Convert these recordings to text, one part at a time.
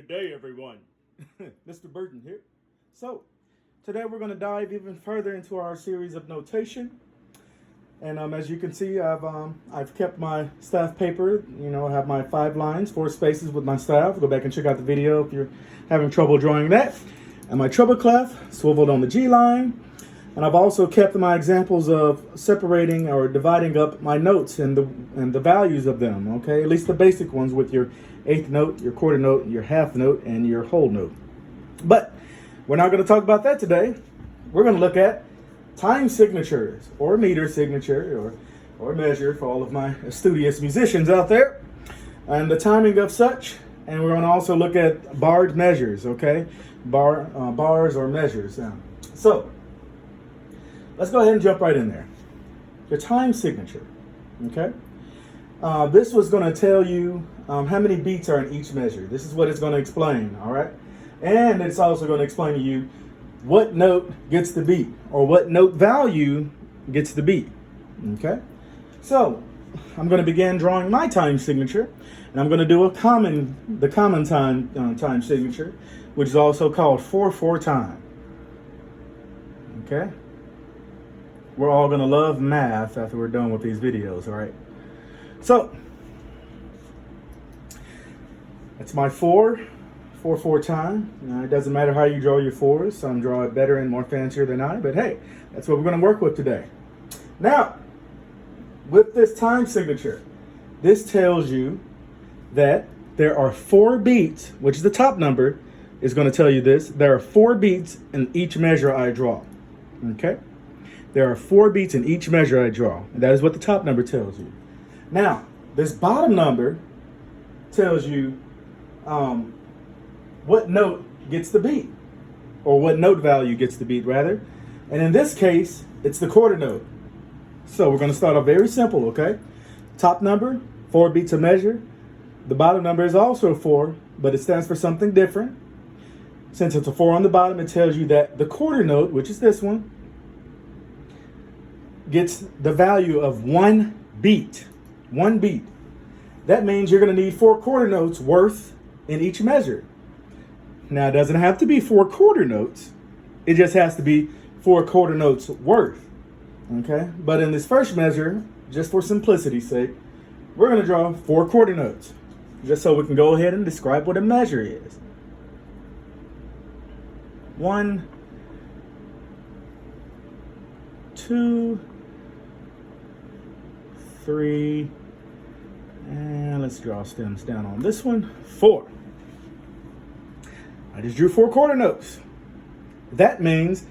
Good day, everyone. Mr. Burton here. So, today we're going to dive even further into our series of notation. And as you can see, I've kept my staff paper. I have my 5 lines, 4 spaces with my staff. Go back and check out the video if you're having trouble drawing that. And my treble clef swiveled on the G line. And I've also kept my examples of separating or dividing up my notes and the values of them, okay? At least the basic ones with your eighth note, your quarter note, your half note, and your whole note. But we're not going to talk about that today. We're going to look at time signatures or meter signature or measure for all of my studious musicians out there, and the timing of such. And we're going to also look at barred measures, okay? Bars or measures. So let's go ahead and jump right in there. Your time signature, okay? This was going to tell you how many beats are in each measure. This is what it's going to explain, all right? And it's also going to explain to you what note gets the beat or what note value gets the beat, okay? So I'm going to begin drawing my time signature, and I'm going to do the common time signature, which is also called 4/4 time, okay? We're all going to love math after we're done with these videos, all right? So, that's my 4/4 time. Now, it doesn't matter how you draw your 4s. Some draw it better and more fancier than I, but hey, that's what we're going to work with today. Now, with this time signature, this tells you that there are 4 beats, which is the top number, is going to tell you this. There are 4 beats in each measure I draw, okay? There are 4 beats in each measure I draw. And that is what the top number tells you. Now, this bottom number tells you what note gets the beat, or what note value gets the beat, rather. And in this case, it's the quarter note. So we're going to start off very simple, okay? Top number, 4 beats a measure. The bottom number is also 4, but it stands for something different. Since it's a 4 on the bottom, it tells you that the quarter note, which is this one, gets the value of 1 beat. 1 beat. That means you're going to need 4 quarter notes worth in each measure. Now, it doesn't have to be 4 quarter notes. It just has to be 4 quarter notes worth. Okay? But in this first measure, just for simplicity's sake, we're going to draw 4 quarter notes, just so we can go ahead and describe what a measure is. 1, 2, 3, and let's draw stems down on this one. 4. I just drew 4 quarter notes. That means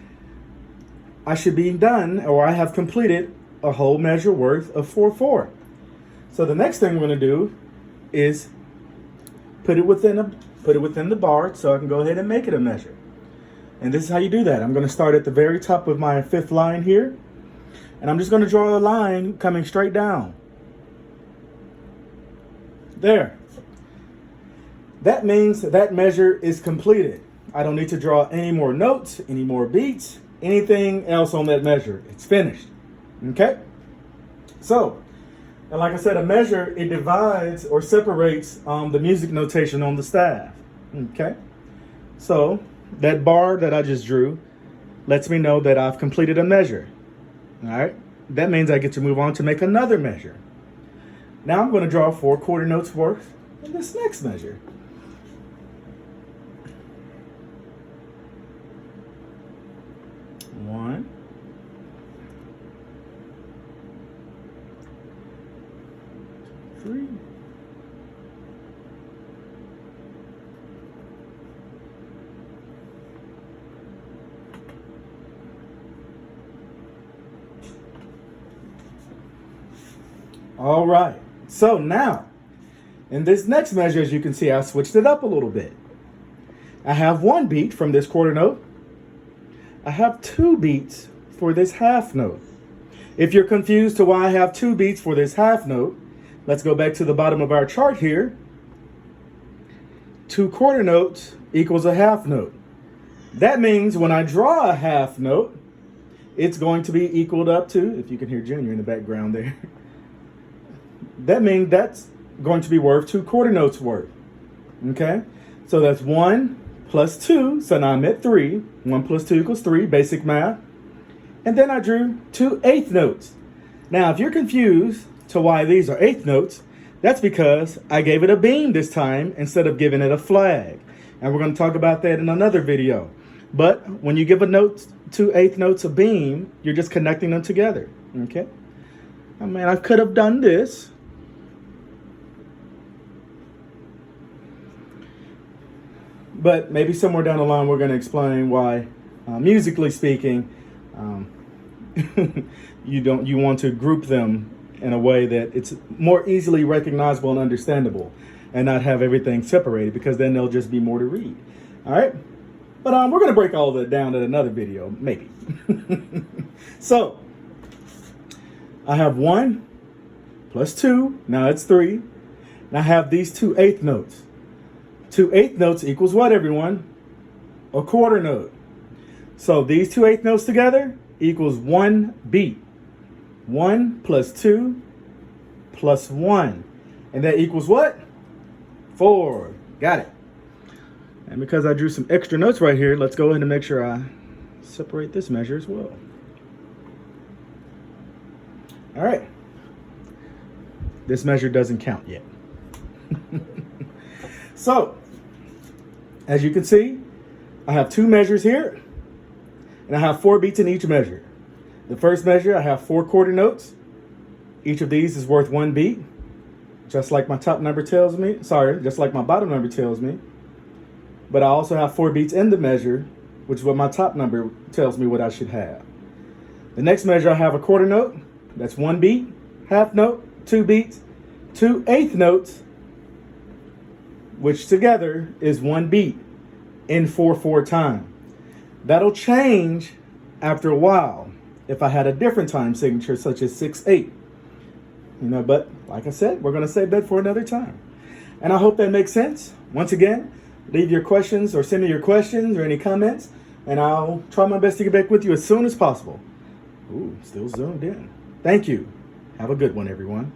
I should be done, or I have completed a whole measure worth of 4/4. So the next thing we're going to do is put it within the bar, so I can go ahead and make it a measure. And this is how you do that. I'm going to start at the very top of my 5th line here, and I'm just going to draw a line coming straight down. There. That means that measure is completed. I don't need to draw any more notes, any more beats, anything else on that measure. It's finished. Okay? So, and like I said, a measure, it divides or separates the music notation on the staff. Okay? So, that bar that I just drew lets me know that I've completed a measure. All right? That means I get to move on to make another measure. Now I'm going to draw 4 quarter notes worth in this next measure. One, 3, all right. So now, in this next measure, as you can see, I switched it up a little bit. I have 1 beat from this quarter note. I have 2 beats for this half note. If you're confused to why I have 2 beats for this half note, let's go back to the bottom of our chart here. 2 quarter notes equals a half note. That means when I draw a half note, it's going to be equaled up to, if you can hear Junior in the background there, that means that's going to be worth 2 quarter notes worth. Okay? So that's 1 plus 2. So now I'm at 3. 1 plus 2 equals 3, basic math. And then I drew 2 eighth notes. Now, if you're confused to why these are eighth notes, that's because I gave it a beam this time instead of giving it a flag. And we're going to talk about that in another video. But when you give a note, 2 eighth notes a beam, you're just connecting them together. Okay? I mean, I could have done this. But maybe somewhere down the line, we're going to explain why, musically speaking, you want to group them in a way that it's more easily recognizable and understandable, and not have everything separated, because then there'll just be more to read. All right, but we're going to break all of that down in another video, maybe. So I have 1 plus 2. Now it's 3. Now I have these 2 eighth notes. 2 eighth notes equals what, everyone? A quarter note. So these 2 eighth notes together equals 1 beat. 1 plus 2 plus 1. And that equals what? 4. Got it. And because I drew some extra notes right here, let's go ahead and make sure I separate this measure as well. All right. This measure doesn't count yet. So, as you can see, I have 2 measures here, and I have 4 beats in each measure. The first measure, I have 4 quarter notes. Each of these is worth 1 beat, just like my top number tells me. Sorry, just like my bottom number tells me. But I also have 4 beats in the measure, which is what my top number tells me what I should have. The next measure, I have a quarter note. That's 1 beat, half note, 2 beats, 2 eighth notes, which together is 1 beat in 4/4 time. That'll change after a while if I had a different time signature, such as 6/8. But like I said, we're going to save that for another time. And I hope that makes sense. Once again, leave your questions or send me your questions or any comments, and I'll try my best to get back with you as soon as possible. Ooh, still zoomed in. Thank you. Have a good one, everyone.